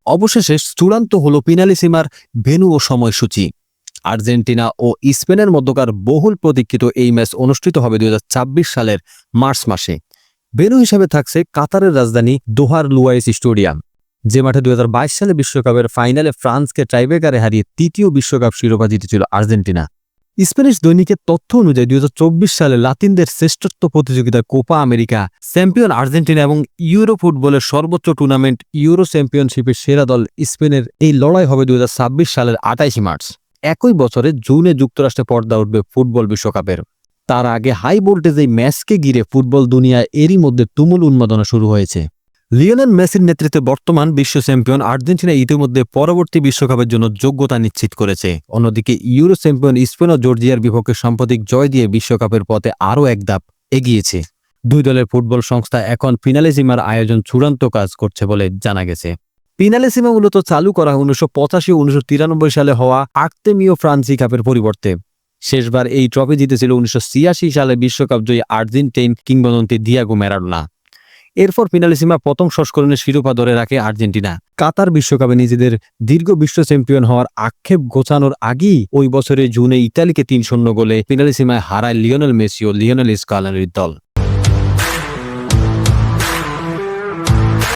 অবশেষে চূড়ান্ত হলো পেনালিসিমার ভেন্যু ও সময়সূচি। আর্জেন্টিনা ও স্পেনের মধ্যকার বহুল প্রতীক্ষিত এই ম্যাচ অনুষ্ঠিত হবে 2026 সালের মার্চ মাসে। ভেন্যু হিসেবে থাকছে কাতারের রাজধানী দোহার লুয়াইস স্টেডিয়াম, যে মাঠে 2022 সালে বিশ্বকাপের ফাইনালে ফ্রান্সকে টাইব্রেকারে হারিয়ে তৃতীয় বিশ্বকাপ শিরোপা জিতেছিল আর্জেন্টিনা। স্প্যানিশ দৈনিকের তথ্য অনুযায়ী 2024 সালে লাতিনদের শ্রেষ্ঠত্ব প্রতিযোগিতায় কোপা আমেরিকা চ্যাম্পিয়ন আর্জেন্টিনা এবং ইউরো ফুটবলের সর্বোচ্চ টুর্নামেন্ট ইউরো চ্যাম্পিয়নশিপের সেরা দল স্পেনের এই লড়াই হবে 2026 সালের 28 মার্চ। একই বছরে জুনে যুক্তরাষ্ট্রে পর্দা উঠবে ফুটবল বিশ্বকাপের। তার আগে হাই ভোল্টেজ এই ম্যাচকে ঘিরে ফুটবল দুনিয়ায় এরই মধ্যে তুমুল উন্মাদনা শুরু হয়েছে। লিওনেল মেসির নেতৃত্বে বর্তমান বিশ্ব চ্যাম্পিয়ন আর্জেন্টিনা ইতিমধ্যে পরবর্তী বিশ্বকাপের জন্য যোগ্যতা নিশ্চিত করেছে। অন্যদিকে ইউরো চ্যাম্পিয়ন স্পেন ও জর্জিয়ার বিপক্ষে সাম্প্রতিক জয় দিয়ে বিশ্বকাপের পথে আরও এক ধাপ এগিয়েছে। দুই দলের ফুটবল সংস্থা এখন পেনালিসিমার আয়োজন চূড়ান্ত কাজ করছে বলে জানা গেছে। পেনালিসিমা মূলত চালু করা 1985 ও 1993 সালে হওয়া আর্তেমিও ফ্রান্সি কাপের পরিবর্তে। শেষবার এই ট্রফি জিতেছিল 1986 সালে বিশ্বকাপ জয়ী আর্জেন্টাইন কিংবদন্তি দিয়াগো ম্যারাডোনা। এরপর পেনালিসিমা প্রথম সংস্করণের শিরোপা ধরে রাখে আর্জেন্টিনা। কাতার বিশ্বকাপে নিজেদের দীর্ঘ বিশ্ব চ্যাম্পিয়ন হওয়ার আক্ষেপ গোছানোর আগেই ওই বছরের জুনে ইতালিকে 3-0 গোলে পেনালিসিমায় হারায় লিওনেল মেসি ও লিওনেল স্কালোনির দল।